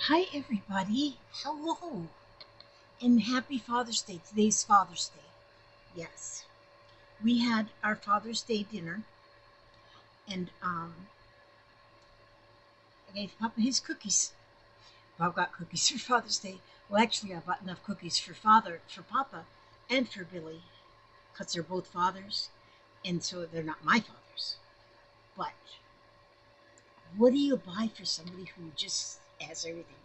Hi, everybody. Hello. And happy Father's Day. Today's Father's Day. Yes. We had our Father's Day dinner, and I gave Papa his cookies. Bob got cookies for Father's Day. Well, actually, I bought enough cookies for Papa, and for Billy, because they're both fathers, and so they're not my fathers. But what do you buy for somebody who just has everything?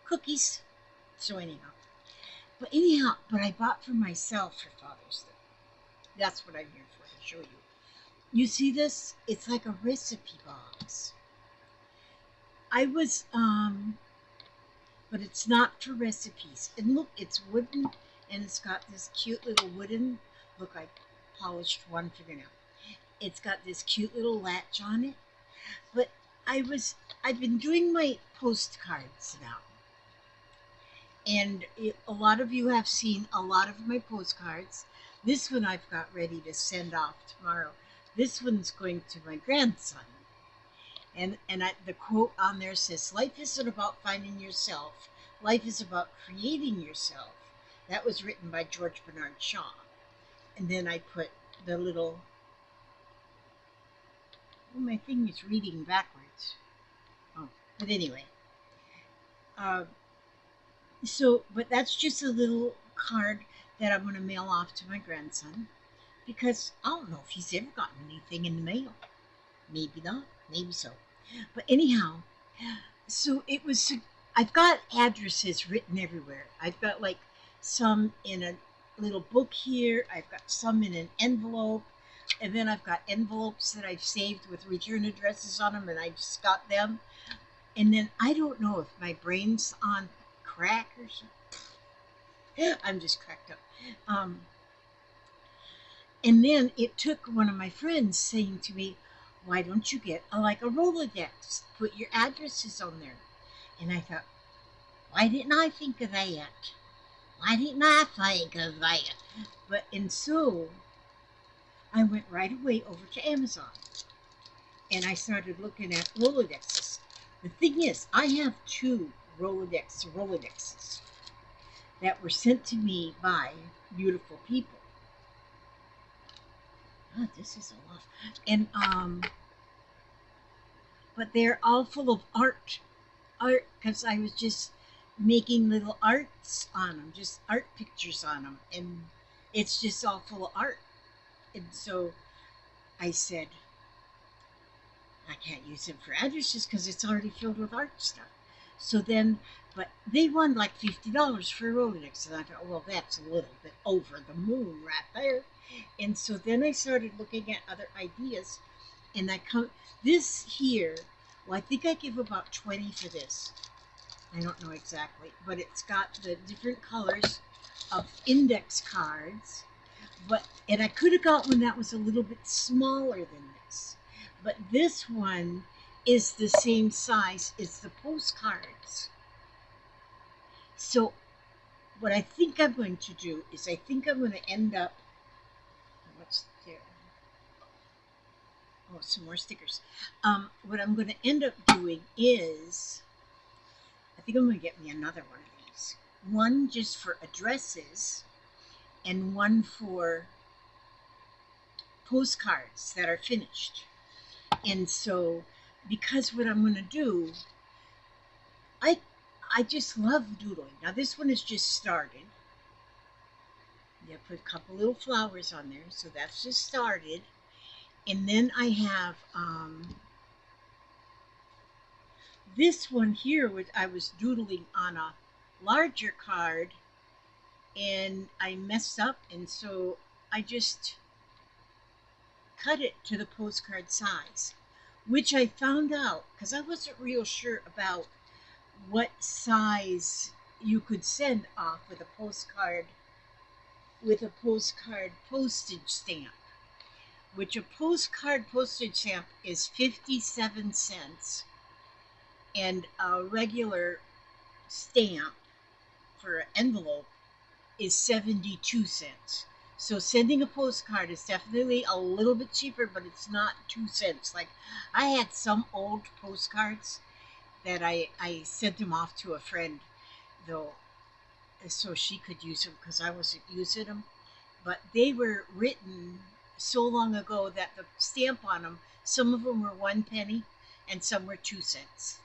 Cookies. So, but I bought for myself for Father's Day. That's what I'm here for, to show you. You see this? It's like a recipe box. I was, but it's not for recipes. And look, it's wooden, and it's got this cute little wooden, look, I polished one fingernail. It's got this cute little latch on it. But I've been doing my postcards now. And a lot of you have seen a lot of my postcards. This one I've got ready to send off tomorrow. This one's going to my grandson. The quote on there says, "Life isn't about finding yourself. Life is about creating yourself." That was written by George Bernard Shaw. And then I put the little, oh, my thing is reading backwards. Oh, but anyway. Uh, but that's just a little card that I'm going to mail off to my grandson because I don't know if he's ever gotten anything in the mail. Maybe not, maybe so. But anyhow, so it was, I've got addresses written everywhere. I've got like some in a little book here, I've got some in an envelope, and then I've got envelopes that I've saved with return addresses on them, and I just got them. And then I don't know if my brain's on crack or something. I'm just cracked up. And then it took one of my friends saying to me, "Why don't you get like a Rolodex? Put your addresses on there." And I thought, why didn't I think of that? Why didn't I think of that? And so I went right away over to Amazon and I started looking at Rolodexes. The thing is, I have two Rolodexes that were sent to me by beautiful people. Oh, this is a lot. And but they're all full of art because I was just making little arts on them, just art pictures on them, and it's just all full of art. And so I said, I can't use it for addresses because it's already filled with art stuff. So then, but they won like $50 for a Rolodex, and I thought, well, that's a little bit over the moon right there. And so then I started looking at other ideas, and this here. Well, I think I give about 20 for this. I don't know exactly, but it's got the different colors of index cards. And I could have got one that was a little bit smaller than this, but this one is the same size as the postcards. So what I think I'm going to do is I think I'm going to end up, what's there? Oh, some more stickers. What I'm going to end up doing is, I think I'm going to get me another one of these. One just for addresses and one for postcards that are finished. And so, because what I'm going to do, I just love doodling. Now this one is just started. Yeah, put a couple little flowers on there, so that's just started. And then I have this one here, which I was doodling on a larger card, and I messed up, and so I just cut it to the postcard size, which I found out because I wasn't real sure about what size you could send off with a postcard postage stamp, which a postcard postage stamp is 57 cents, and a regular stamp for an envelope is 72 cents. So sending a postcard is definitely a little bit cheaper, but it's not 2 cents. Like, I had some old postcards that I sent them off to a friend, though, so she could use them because I wasn't using them. But they were written so long ago that the stamp on them, some of them were 1 penny and some were 2 cents.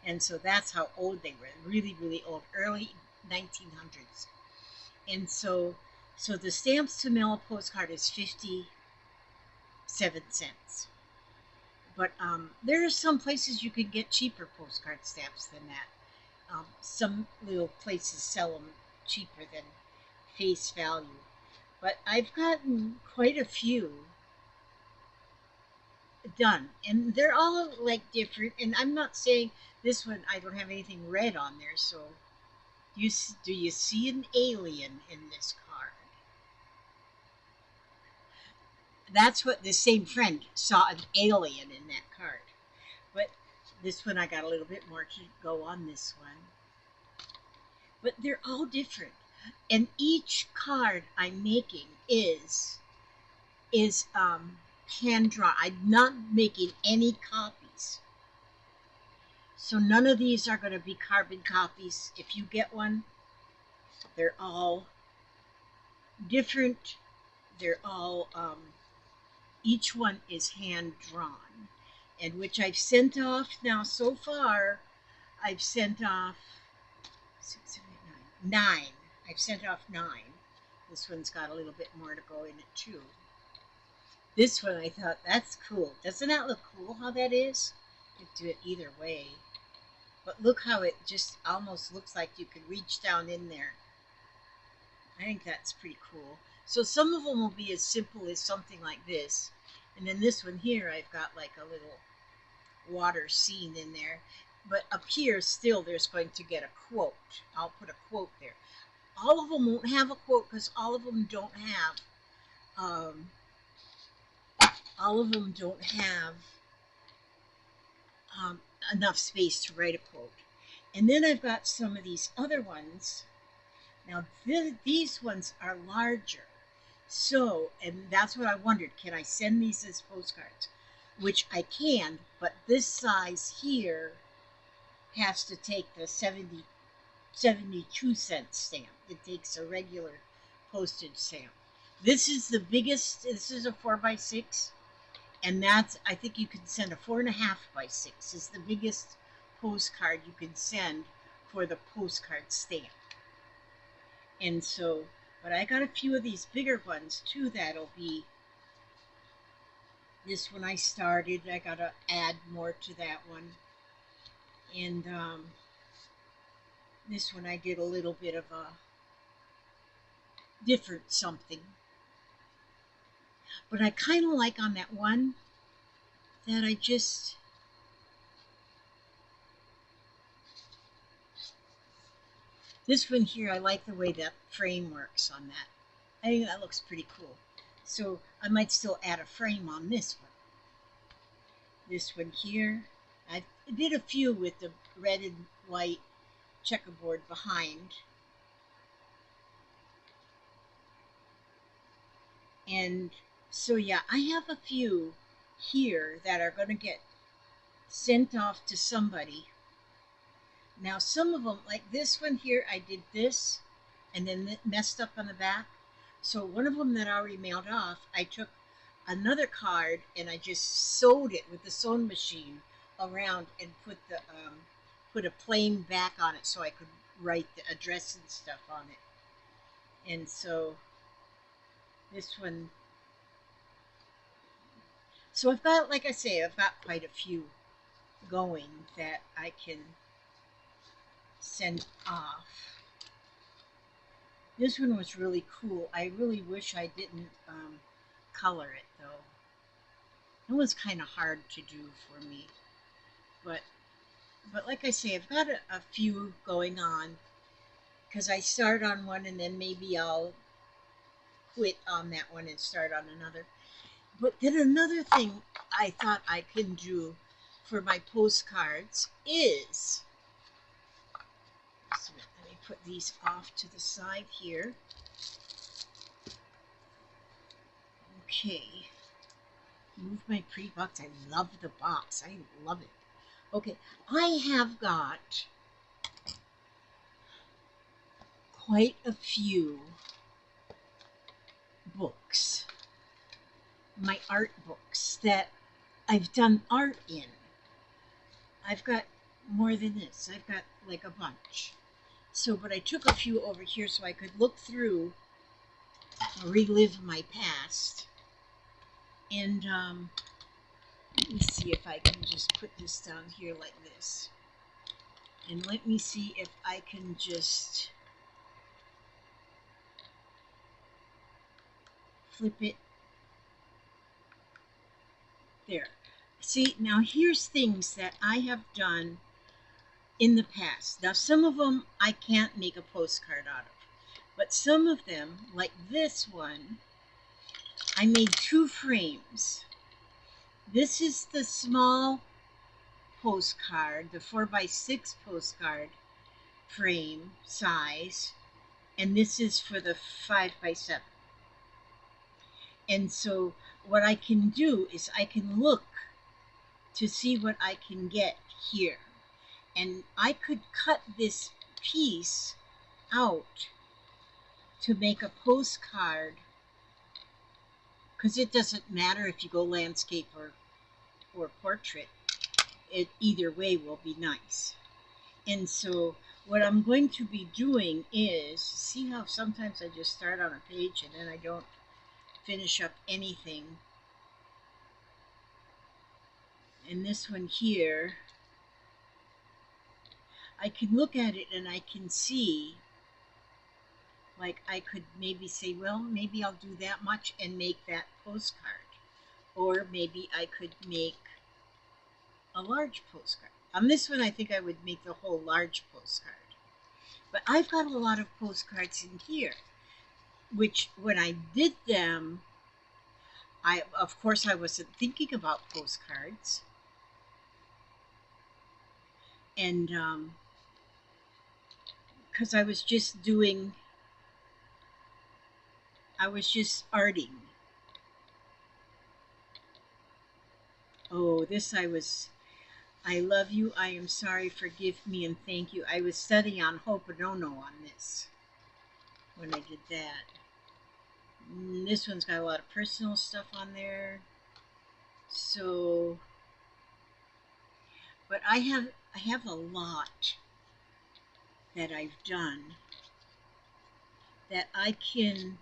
And so that's how old they were, really, really old, early 1900s. And so the stamps to mail a postcard is 57 cents. But there are some places you can get cheaper postcard stamps than that. Some little places sell them cheaper than face value. But I've gotten quite a few done, and they're all like different. And I'm not saying this one I don't have anything red on there. So do you see an alien in this card? That's what the same friend saw, an alien in that card. But this one I got a little bit more to go on this one. But they're all different, and each card I'm making is hand drawn. I'm not making any copies. So none of these are going to be carbon copies. If you get one, they're all different. They're all, each one is hand drawn. And which I've sent off now so far, I've sent off 9. I've sent off 9. This one's got a little bit more to go in it too. This one I thought, that's cool. Doesn't that look cool how that is? You could do it either way. But look how it just almost looks like you could reach down in there. I think that's pretty cool. So some of them will be as simple as something like this. And then this one here, I've got like a little water scene in there. But up here, still, there's going to get a quote. I'll put a quote there. All of them won't have a quote because um, all of them don't have um, enough space to write a quote. And then I've got some of these other ones. Now, these ones are larger. So, and that's what I wondered, can I send these as postcards? Which I can, but this size here has to take the 72 cent stamp. It takes a regular postage stamp. This is the biggest, this is a 4x6. And that's, I think you can send a 4.5x6 is the biggest postcard you can send for the postcard stamp. And so, but I got a few of these bigger ones too that'll be, this one I started, I gotta add more to that one. And this one I did a little bit of a different something. But I kind of like on that one that I just, this one here, I like the way that frame works on that. I think that looks pretty cool. So I might still add a frame on this one. This one here, I did a few with the red and white checkerboard behind. And so yeah, I have a few here that are going to get sent off to somebody. Now some of them, like this one here, I did this and then messed up on the back. So one of them that I already mailed off, I took another card and I just sewed it with the sewing machine around and put a plain back on it so I could write the address and stuff on it. And so this one, so I've got, like I say, I've got quite a few going that I can send off. This one was really cool. I really wish I didn't color it though. It was kind of hard to do for me. But like I say, I've got a few going on because I start on one and then maybe I'll quit on that one and start on another. But then another thing I thought I can do for my postcards is, so let me put these off to the side here. Okay, move my pre-box. I love the box. I love it. Okay, I have got quite a few books, my art books that I've done art in. I've got more than this. I've got like a bunch. So, but I took a few over here so I could look through, relive my past. And let me see if I can just put this down here like this. And let me see if I can just flip it there. See, now here's things that I have done in the past. Now, some of them I can't make a postcard out of, but some of them, like this one, I made 2 frames. This is the small postcard, the 4x6 postcard frame size, and this is for the 5x7. And so what I can do is I can look to see what I can get here. And I could cut this piece out to make a postcard, because it doesn't matter if you go landscape or portrait. It either way will be nice. And so what I'm going to be doing is, see how sometimes I just start on a page and then I don't finish up anything. And this one here, I can look at it and I can see, like I could maybe say, well, maybe I'll do that much and make that postcard. Or maybe I could make a large postcard. On this one, I think I would make the whole large postcard. But I've got a lot of postcards in here, which when I did them, of course I wasn't thinking about postcards. And because I was just arting. Oh, this I love you, I am sorry, forgive me, and thank you. I was studying on Ho'oponopono on this when I did that. This one's got a lot of personal stuff on there. So, but I have a lot that I've done that I can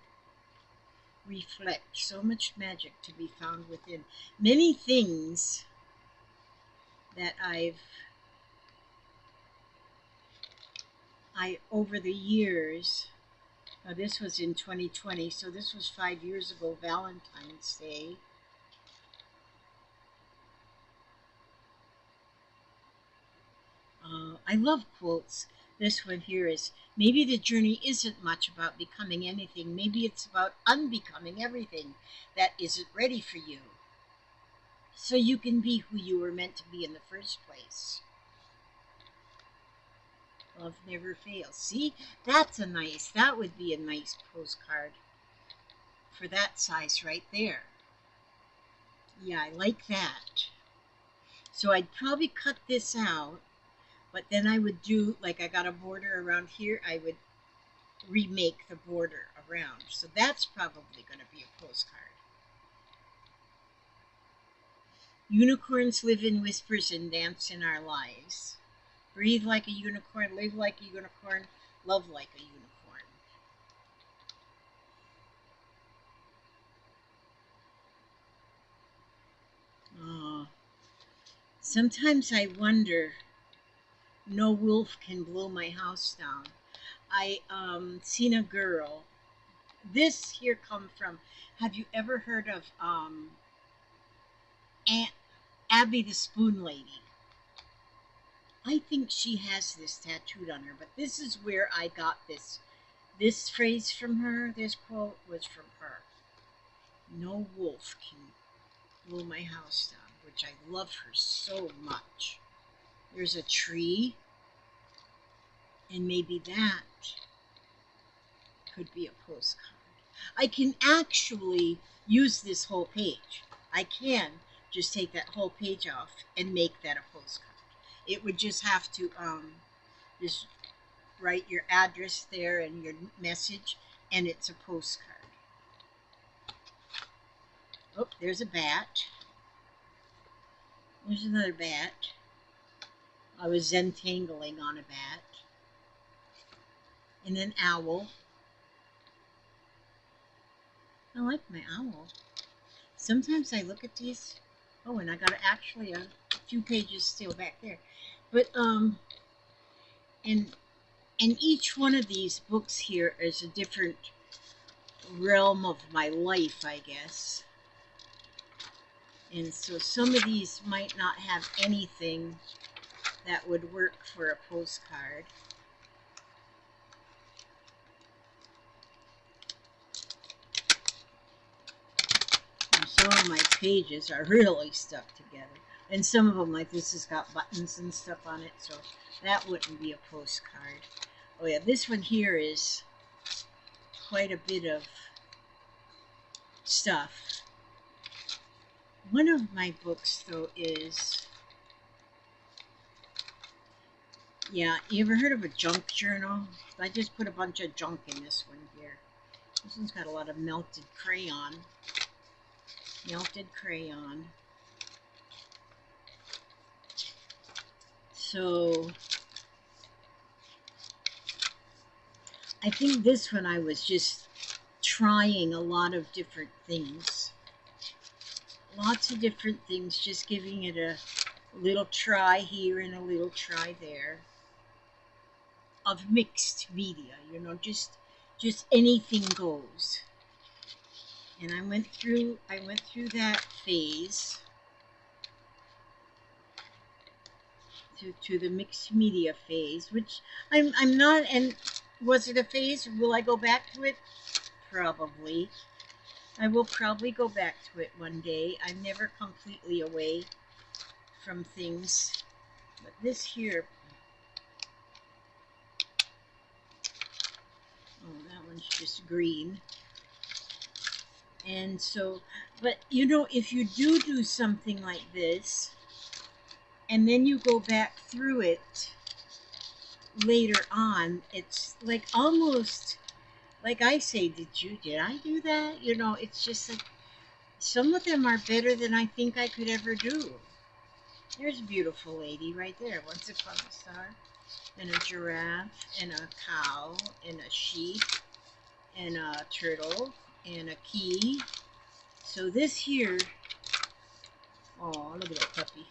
reflect. So much magic to be found within. Many things that I over the years, now this was in 2020, so this was 5 years ago, Valentine's Day. I love quotes. This one here is, maybe the journey isn't much about becoming anything. Maybe it's about unbecoming everything that isn't ready for you, so you can be who you were meant to be in the first place. Love never fails. See, that would be a nice postcard for that size right there. Yeah, I like that. So I'd probably cut this out, but then I would do, like I got a border around here, I would remake the border around. So that's probably going to be a postcard. Unicorns live in whispers and dance in our lives. Breathe like a unicorn, live like a unicorn, love like a unicorn. Oh, sometimes I wonder, no wolf can blow my house down. I seen a girl. This here come from, have you ever heard of Aunt Abby the Spoon Lady? I think she has this tattooed on her, but this is where I got this phrase from her. This quote was from her. No wolf can blow my house down, which I love her so much. There's a tree, and maybe that could be a postcard. I can actually use this whole page. I can just take that whole page off and make that a postcard. It would just have to just write your address there and your message, and it's a postcard. Oh, there's a bat. There's another bat. I was zentangling on a bat. And then owl. I like my owl. Sometimes I look at these. Oh, and I got actually a few pages still back there. But and each one of these books here is a different realm of my life, I guess. And so some of these might not have anything that would work for a postcard. And some of my pages are really stuck together. And some of them, like this, has got buttons and stuff on it, so that wouldn't be a postcard. Oh yeah, this one here is quite a bit of stuff. One of my books, though, is, yeah, you ever heard of a junk journal? I just put a bunch of junk in this one here. This one's got a lot of melted crayon. Melted crayon. So I think this one I was just trying a lot of different things. Lots of different things, just giving it a little try here and a little try there. Of mixed media, you know, just anything goes. And I went through that phase to the mixed media phase, which I'm not. And was it a phase? Will I go back to it? Probably. I will probably go back to it one day. I'm never completely away from things. But this here, oh, that one's just green. And so, but you know, if you do something like this, and then you go back through it later on, it's like almost like I say, did I do that? You know, it's just like some of them are better than I think I could ever do. There's a beautiful lady right there. Once upon a star, and a giraffe, and a cow, and a sheep, and a turtle, and a key. So this here, oh, look at that puppy.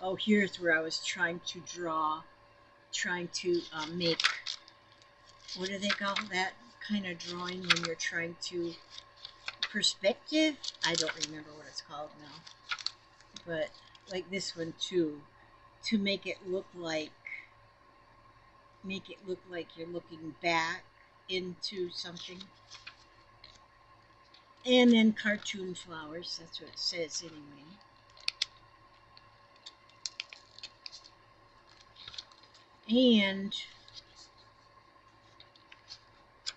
Oh, here's where I was trying to draw, make, what do they call that kind of drawing when you're trying to, perspective? I don't remember what it's called now. But like this one too, to make it look like you're looking back into something. And then cartoon flowers, that's what it says anyway. And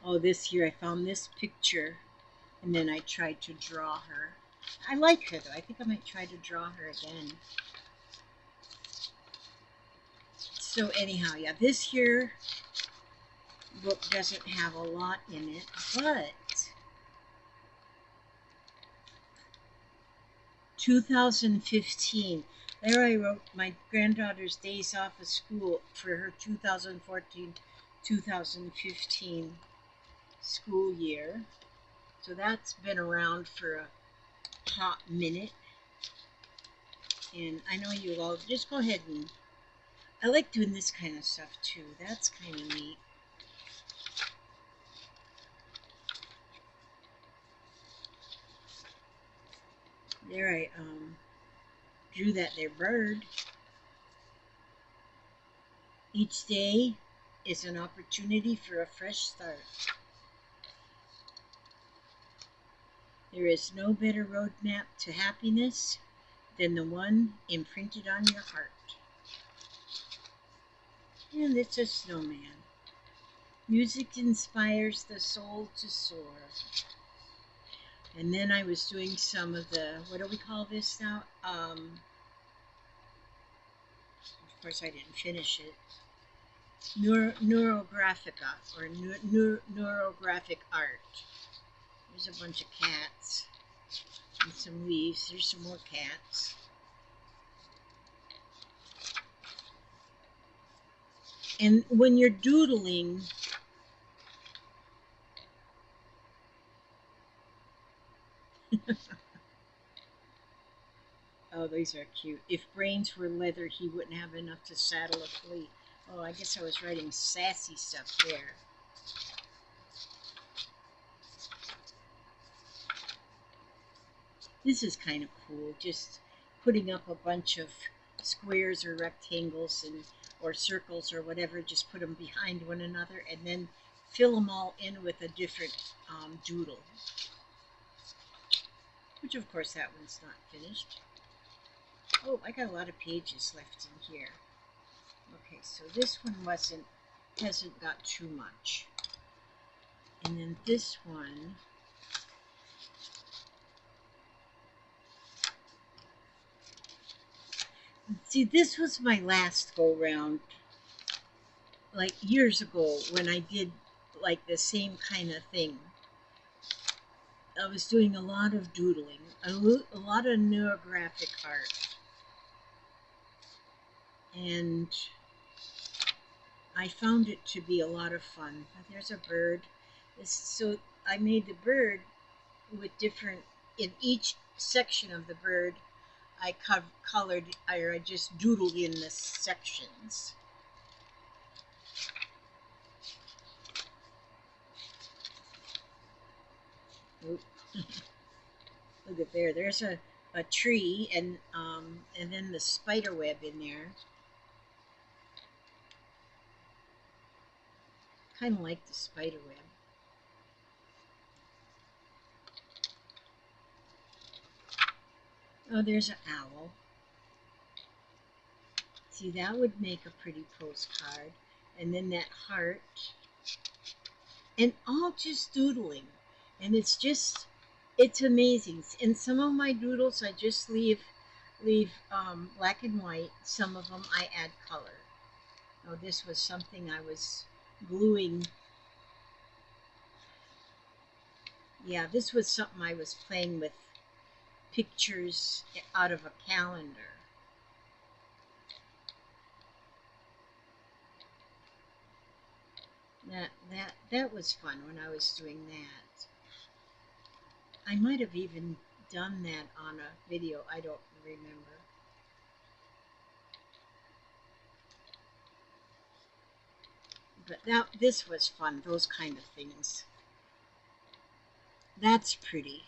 oh, this year I found this picture, and then I tried to draw her. I like her though. I think I might try to draw her again. So anyhow, yeah, this here book doesn't have a lot in it, but 2015. There I wrote my granddaughter's days off of school for her 2014-2015 school year. So that's been around for a hot minute. And I know you all just go ahead and I like doing this kind of stuff too. That's kind of neat. There I drew that there bird. Each day is an opportunity for a fresh start. There is no better roadmap to happiness than the one imprinted on your heart. And it's a snowman. Music inspires the soul to soar. And then I was doing some of the, what do we call this now? Of course, I didn't finish it. Neurographica, or neurographic art. There's a bunch of cats and some leaves. There's some more cats. And when you're doodling, oh, these are cute. If brains were leather, he wouldn't have enough to saddle a flea. Oh, I guess I was writing sassy stuff there. This is kind of cool, just putting up a bunch of squares or rectangles and or circles or whatever, just put them behind one another and then fill them all in with a different doodle. Which of course that one's not finished. Oh, I got a lot of pages left in here. Okay, so this one hasn't got too much. And then this one, see, this was my last go round, like years ago when I did like the same kind of thing. I was doing a lot of doodling, a lot of neurographic art. And I found it to be a lot of fun. There's a bird. So I made the bird with different, in each section of the bird, I colored, or I just doodled in the sections. Oop. Look at there. There's a tree and then the spider web in there. Kind of like the spider web. Oh, there's an owl. See, that would make a pretty postcard. And then that heart. And all just doodling. And it's amazing. In some of my doodles, I just leave black and white. Some of them I add color. Oh, this was something I was gluing. Yeah, this was something I was playing with pictures out of a calendar. That was fun when I was doing that. I might have even done that on a video. I don't remember. But this was fun, those kind of things. That's pretty.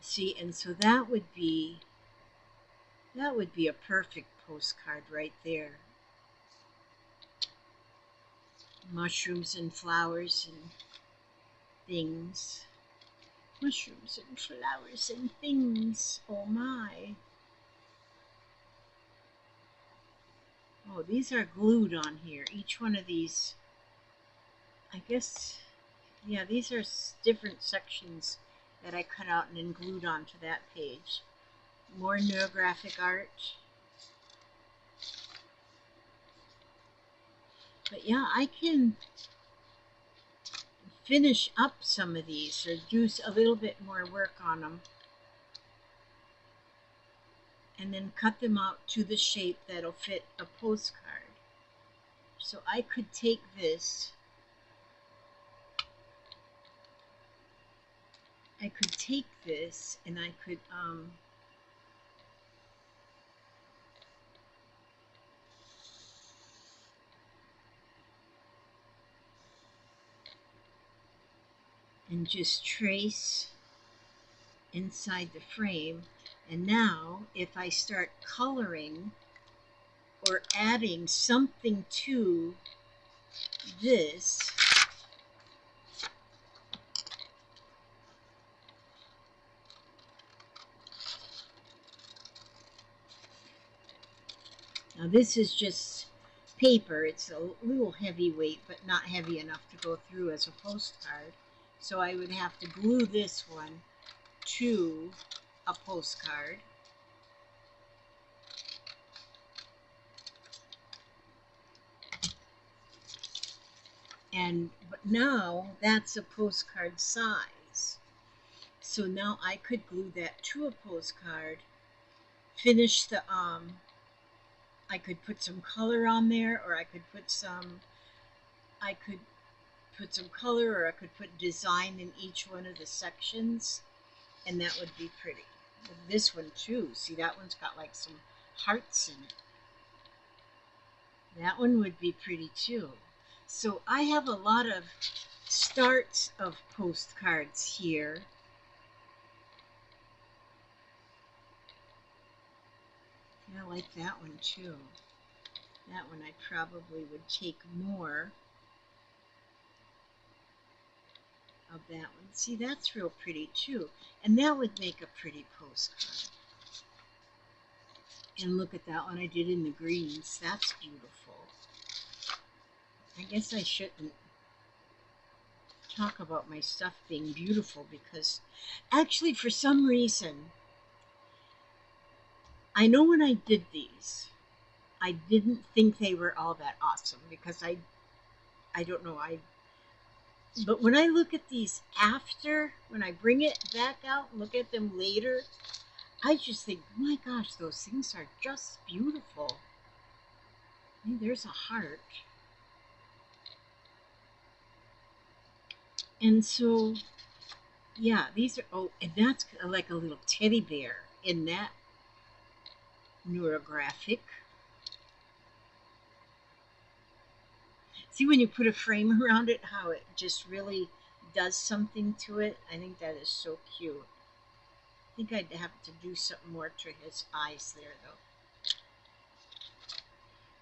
See, and so that would be a perfect postcard right there. Mushrooms and flowers and things. Mushrooms and flowers and things. Oh my. Oh, these are glued on here. Each one of these, I guess, yeah, these are different sections that I cut out and then glued onto that page. More neurographic art. But yeah, I can finish up some of these or do a little bit more work on them. And then cut them out to the shape that'll fit a postcard. So I could take this, and I could and just trace inside the frame. And now if I start coloring or adding something to this, now this is just paper. It's a little heavyweight, but not heavy enough to go through as a postcard. So I would have to glue this one to a postcard. But now that's a postcard size. So now I could glue that to a postcard, finish the I could put some color on there, or I could put some color, or I could put design in each one of the sections, and that would be pretty. This one too, see, that one's got like some hearts in it. That one would be pretty too. So I have a lot of starts of postcards here. I like that one too. That one I probably would take more of that one. See, that's real pretty too. And that would make a pretty postcard. And look at that one I did in the greens. That's beautiful. I guess I shouldn't talk about my stuff being beautiful, because actually for some reason, I know when I did these, I didn't think they were all that awesome, because I don't know, but when I look at these after, when I bring it back out and look at them later, I just think, my gosh, those things are just beautiful. I mean, there's a heart. And so, yeah, these are, oh, and that's like a little teddy bear in that neurographic. See, when you put a frame around it, how it just really does something to it. I think that is so cute. I think I'd have to do something more to his eyes there, though.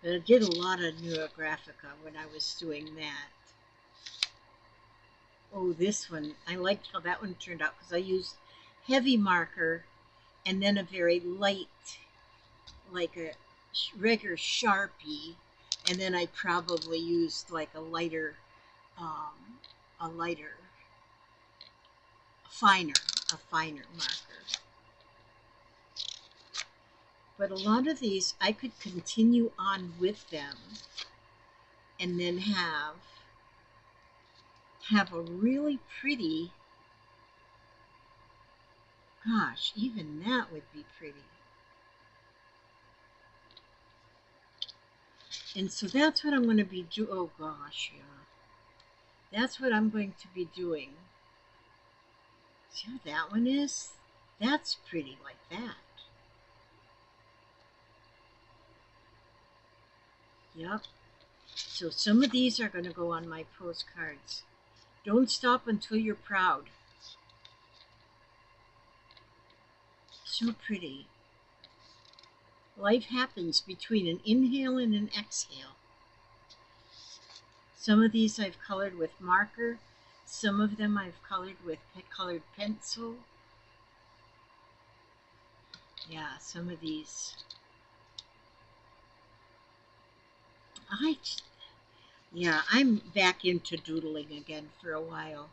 But I did a lot of neurographica when I was doing that. Oh, this one. I liked how that one turned out, because I used heavy marker and then a very light, like a regular Sharpie, and then I probably used like a lighter, finer, a finer marker. But a lot of these I could continue on with them and then have a really pretty, gosh, even that would be pretty. And so that's what I'm going to be doing. Oh gosh, yeah. That's what I'm going to be doing. See how that one is? That's pretty like that. Yep. So some of these are going to go on my postcards. Don't stop until you're proud. So pretty. Life happens between an inhale and an exhale. Some of these I've colored with marker. Some of them I've colored with colored pencil. Yeah, some of these. I'm back into doodling again for a while.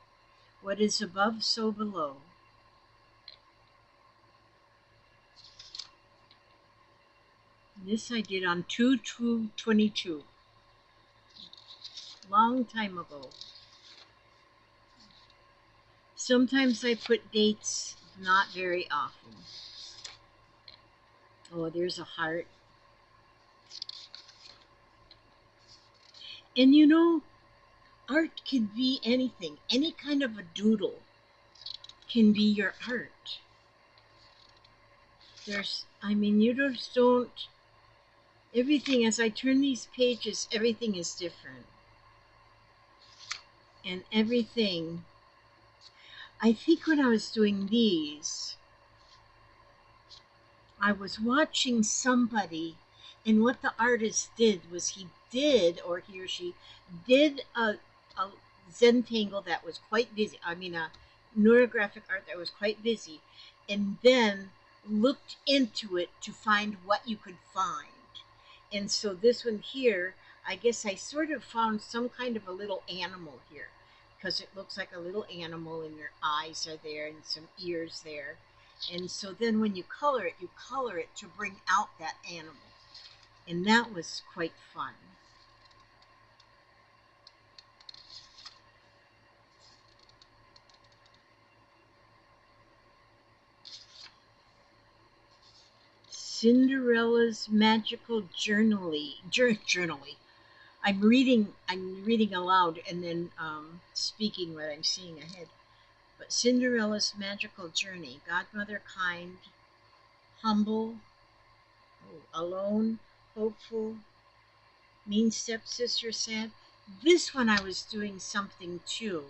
What is above, so below. This I did on 2/2/22. Long time ago. Sometimes I put dates, not very often. Oh, there's a heart. And you know, art can be anything. Any kind of a doodle can be your art. You just don't, everything, as I turn these pages, everything is different. And everything, I think when I was doing these, I was watching somebody, and what the artist did was he or she did a Zentangle that was quite busy. I mean, a neurographic art that was quite busy, and then looked into it to find what you could find. And so this one here, I guess I sort of found some kind of a little animal here, because it looks like a little animal, and your eyes are there and some ears there. And so then when you color it to bring out that animal. And that was quite fun. Cinderella's Magical Journaling. I'm reading aloud and then speaking what I'm seeing ahead. But Cinderella's Magical Journey. Godmother kind, humble, alone, hopeful, mean stepsister sad. This one I was doing something too.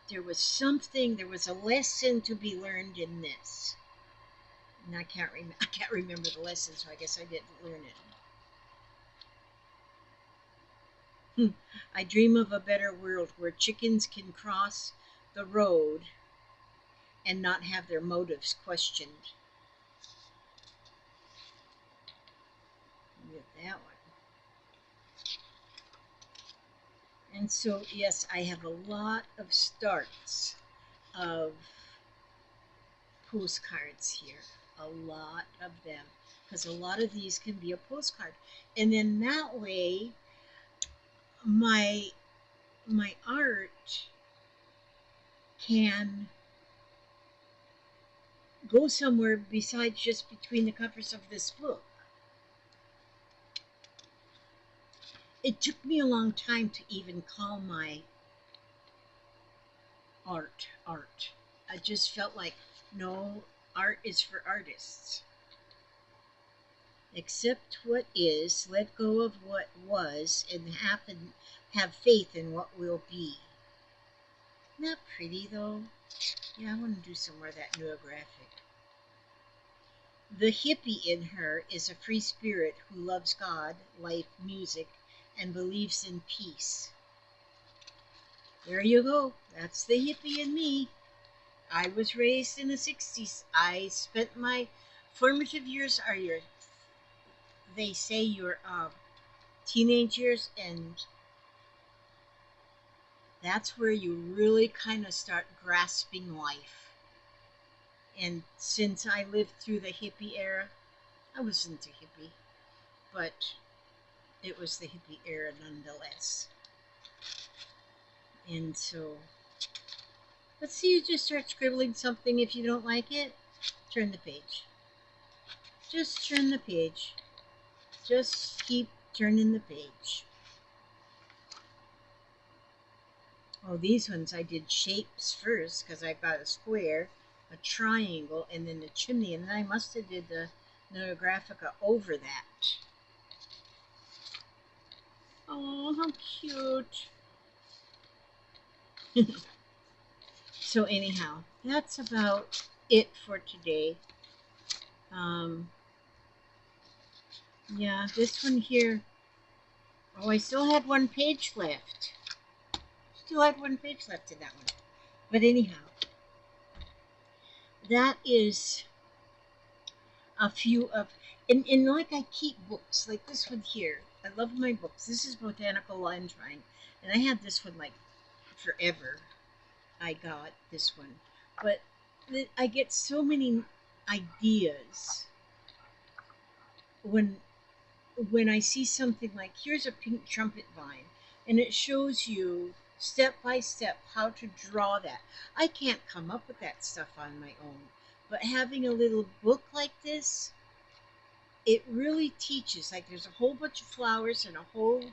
There was a lesson to be learned in this. And I can't remember the lesson, so I guess I didn't learn it. I dream of a better world where chickens can cross the road and not have their motives questioned. Get that one. And so, yes, I have a lot of starts of postcards here. A lot of them. Because a lot of these can be a postcard. And then that way, my art can go somewhere besides just between the covers of this book. It took me a long time to even call my art art. I just felt like, no, art is for artists. Accept what is, let go of what was, and have faith in what will be. Isn't that pretty though? Yeah, I want to do some more of that neurographic. The hippie in her is a free spirit who loves God, life, music, and believes in peace. There you go. That's the hippie in me. I was raised in the 60s. I spent my formative years they say your teenage years, and that's where you really kind of start grasping life. And since I lived through the hippie era, I wasn't a hippie, but it was the hippie era nonetheless. And so, let's see you just start scribbling something. If you don't like it, turn the page. Just turn the page. Just keep turning the page. Oh, these ones I did shapes first because I've got a square, a triangle, and then a chimney, and then I must have did the Neurographica over that. Oh, how cute. So anyhow, that's about it for today. Yeah, this one here. Oh, I still had one page left. Still had one page left in that one. But anyhow, that is a few of, and like I keep books, like this one here. I love my books. This is Botanical Line Drawing, and I had this one like forever. I got this one, but I get so many ideas when I see something like, here's a pink trumpet vine, and it shows you step by step how to draw that. I can't come up with that stuff on my own, but having a little book like this, it really teaches. Like there's a whole bunch of flowers and a whole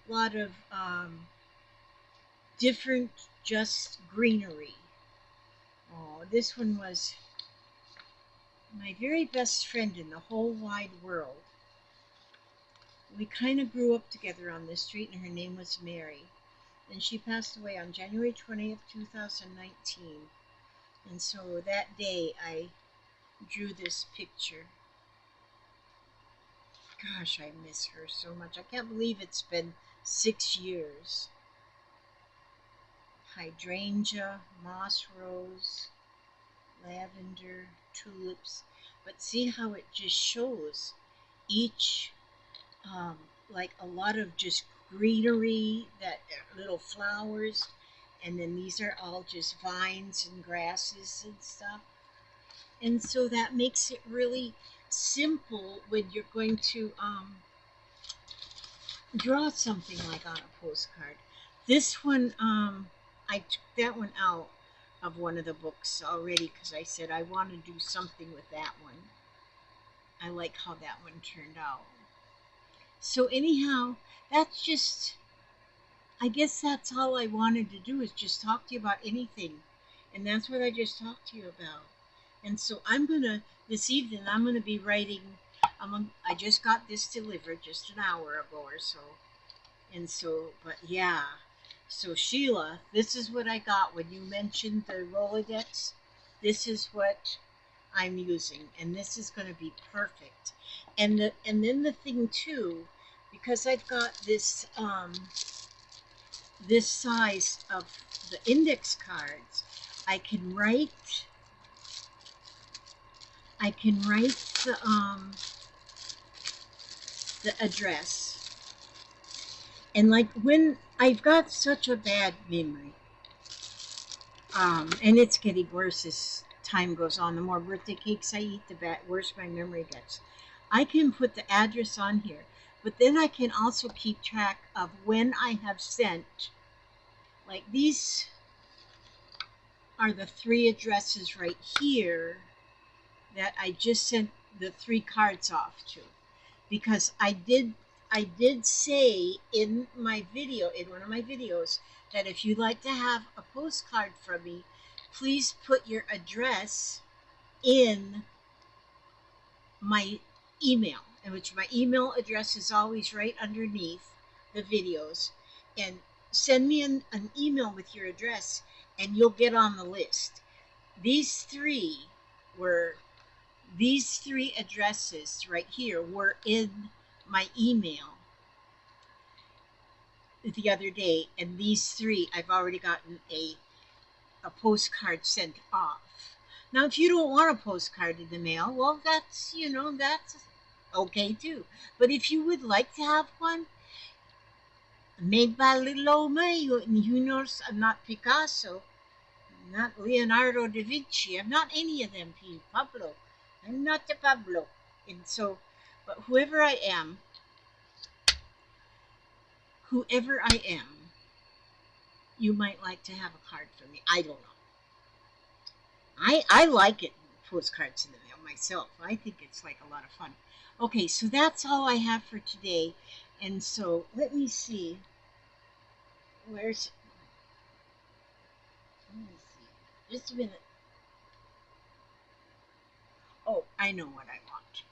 lot of different just greenery. Oh, this one was my very best friend in the whole wide world. We kind of grew up together on this street, and her name was Mary. And she passed away on January 20th, 2019. And so that day I drew this picture. Gosh, I miss her so much. I can't believe it's been 6 years. Hydrangea, moss rose, lavender, tulips. But see how it just shows each like a lot of just greenery, that little flowers, and then these are all just vines and grasses and stuff. And so that makes it really simple when you're going to draw something like on a postcard. This one, I took that one out of one of the books already because I said I want to do something with that one. I like how that one turned out. So anyhow, that's just, I guess that's all I wanted to do is just talk to you about anything. And that's what I just talked to you about. And so this evening, I'm going to be writing, I just got this delivered just an hour ago or so. And so, but yeah. So Sheila, this is what I got when you mentioned the Rolodex. This is what I'm using, and this is going to be perfect. And then the thing too, because I've got this this size of the index cards, I can write the address. And like when I've got such a bad memory, and it's getting worse as time goes on. The more birthday cakes I eat, the worse my memory gets. I can put the address on here, but then I can also keep track of when I have sent. Like these are the 3 addresses right here that I just sent the 3 cards off to, because I did say in my video, in one of my videos, that if you'd like to have a postcard from me, please put your address in my email, in which my email address is always right underneath the videos, and send me an email with your address and you'll get on the list. These three addresses right here were in my email the other day, and these 3 I've already gotten a postcard sent off. Now, if you don't want a postcard in the mail, well, that's okay too. But if you would like to have one made by little old me, you know, I'm not Picasso, I'm not Leonardo da Vinci, I'm not any of them, Pablo. I'm not the Pablo. And so, but whoever I am, you might like to have a card from me. I don't know. I like it, postcards in the mail myself. I think it's like a lot of fun. Okay, so that's all I have for today. And so let me see. Let me see. Just a minute. Oh, I know what I want.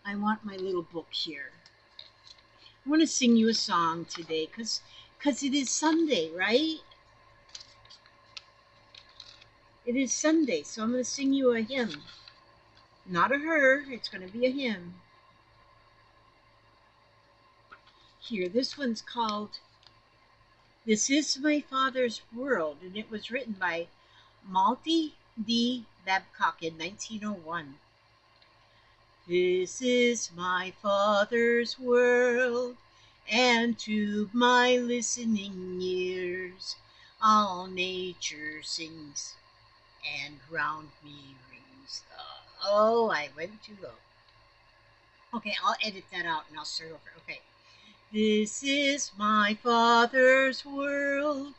I want my little book here. I want to sing you a song today because it is Sunday, right? It is Sunday, so I'm going to sing you a hymn. Not a her, it's going to be a hymn. Here, this one's called This Is My Father's World, and it was written by Malty D. Babcock in 1901. This is my Father's world, and to my listening ears all nature sings, and round me rings the... Oh, I went too low. Okay, I'll edit that out and I'll start over. Okay. This is my Father's world,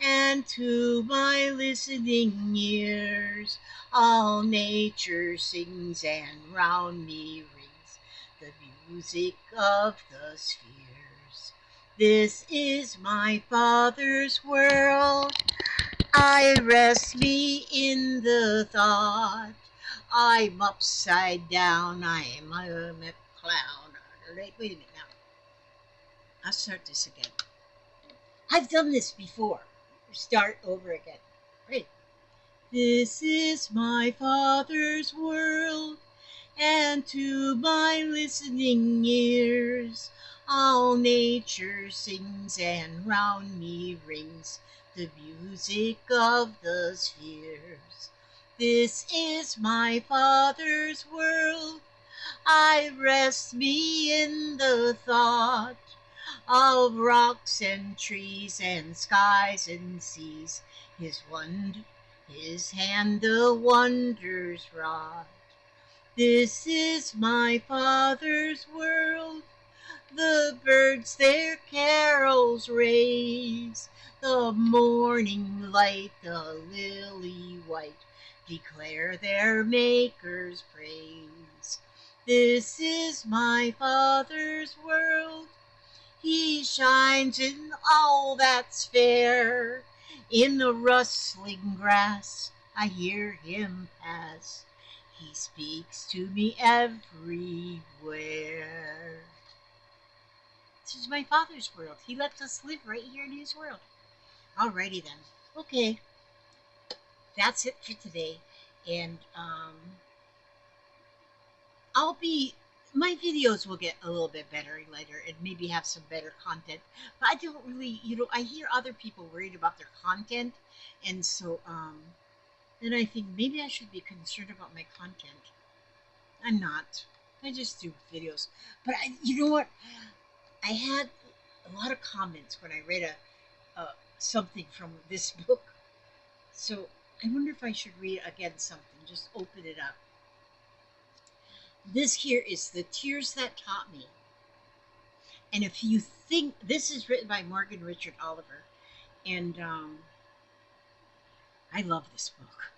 and to my listening ears all nature sings, and round me rings the music of the spheres. This is my Father's world, I rest me in the thought I'm upside down, I'm a clown. Wait a minute now. I'll start this again. I've done this before. Start over again. Right. This is my Father's world, and to my listening ears all nature sings, and round me rings the music of the spheres. This is my Father's world, I rest me in the thought of rocks and trees and skies and seas, his hand the wonders wrought. This is my Father's world, the birds their carols raise, the morning light, the lily white, declare their Maker's praise. This is my Father's world. He shines in all that's fair. In the rustling grass I hear him pass. He speaks to me everywhere. This is my Father's world. He lets us live right here in his world. Alrighty then. Okay, that's it for today. And I'll be my videos will get a little bit better later and maybe have some better content. But I don't really, I hear other people worried about their content, and so then I think maybe I should be concerned about my content. I'm not. I just do videos. But you know what? I had a lot of comments when I read something from this book. So I wonder if I should read again something. Just open it up. This here is The Tears That Taught Me. And if you think, this is written by Morgan Richard Oliver, and I love this book,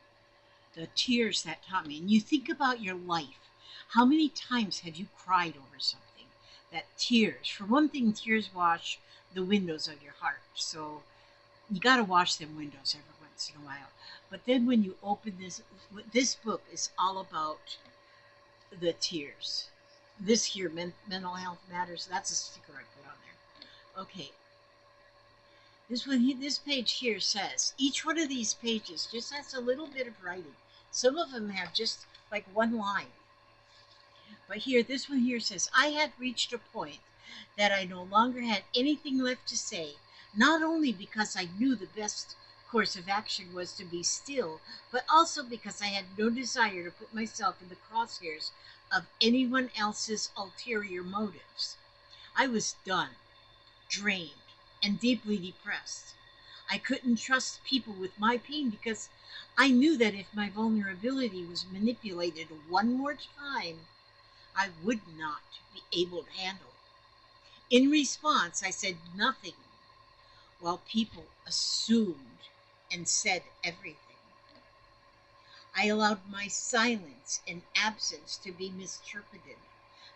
The Tears That Taught Me. And you think about your life. How many times have you cried over something? That tears, for one thing, tears wash the windows of your heart. So you got to wash them windows every once in a while. But then when you open this book is all about the tears. This here, Mental Health Matters, that's a sticker I put on there. Okay. This page here says, each one of these pages just has a little bit of writing. Some of them have just like one line. But here, this one here says, I had reached a point that I no longer had anything left to say, not only because I knew the best course of action was to be still, but also because I had no desire to put myself in the crosshairs of anyone else's ulterior motives. I was done, drained, and deeply depressed. I couldn't trust people with my pain because I knew that if my vulnerability was manipulated one more time, I would not be able to handle it. In response, I said nothing, while people assumed and said everything. I allowed my silence and absence to be misinterpreted,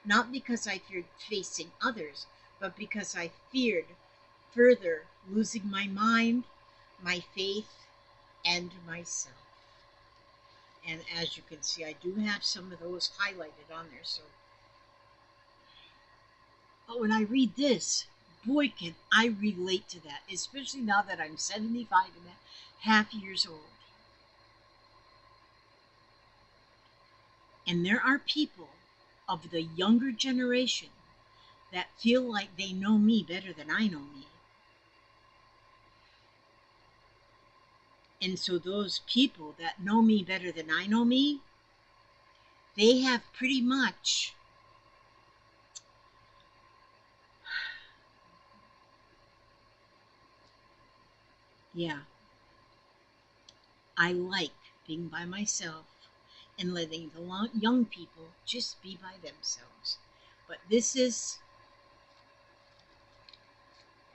not because I feared facing others, but because I feared further losing my mind, my faith, and myself. And as you can see, I do have some of those highlighted on there. So, but when I read this, boy, can I relate to that, especially now that I'm 75 and a half years old. And there are people of the younger generation that feel like they know me better than I know me. And so those people that know me better than I know me, they have pretty much I like being by myself and letting the young people just be by themselves. But this is,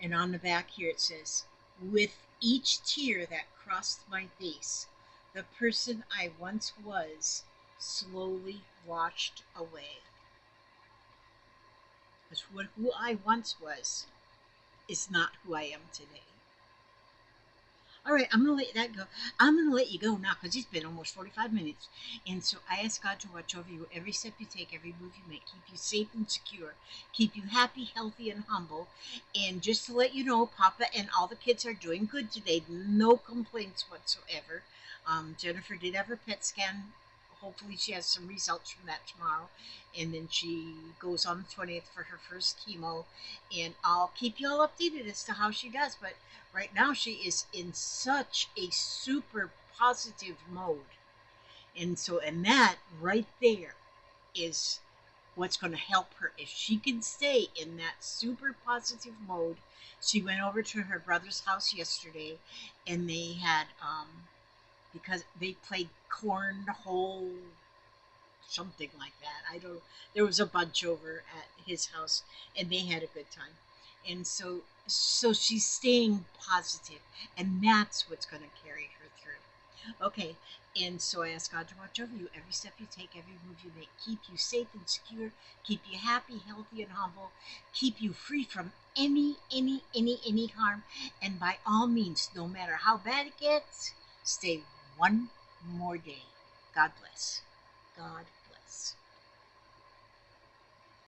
and on the back here it says, with each tear that crossed my face, the person I once was slowly washed away. Because who I once was is not who I am today. All right, I'm going to let that go. I'm going to let you go now because it's been almost 45 minutes. And so I ask God to watch over you every step you take, every move you make, keep you safe and secure, keep you happy, healthy, and humble. And just to let you know, Papa and all the kids are doing good today. No complaints whatsoever. Jennifer did have her PET scan. Hopefully she has some results from that tomorrow. And then she goes on the 20th for her first chemo. And I'll keep you all updated as to how she does. But right now she is in such a super positive mode. And that right there is what's going to help her. If she can stay in that super positive mode. She went over to her brother's house yesterday and they had, because they played cornhole, something like that. There was a bunch over at his house and they had a good time. And so she's staying positive, and that's what's going to carry her through. Okay, and so I ask God to watch over you every step you take, every move you make, keep you safe and secure, keep you happy, healthy, and humble, keep you free from any harm, and by all means, no matter how bad it gets, stay one more day. God bless. God bless.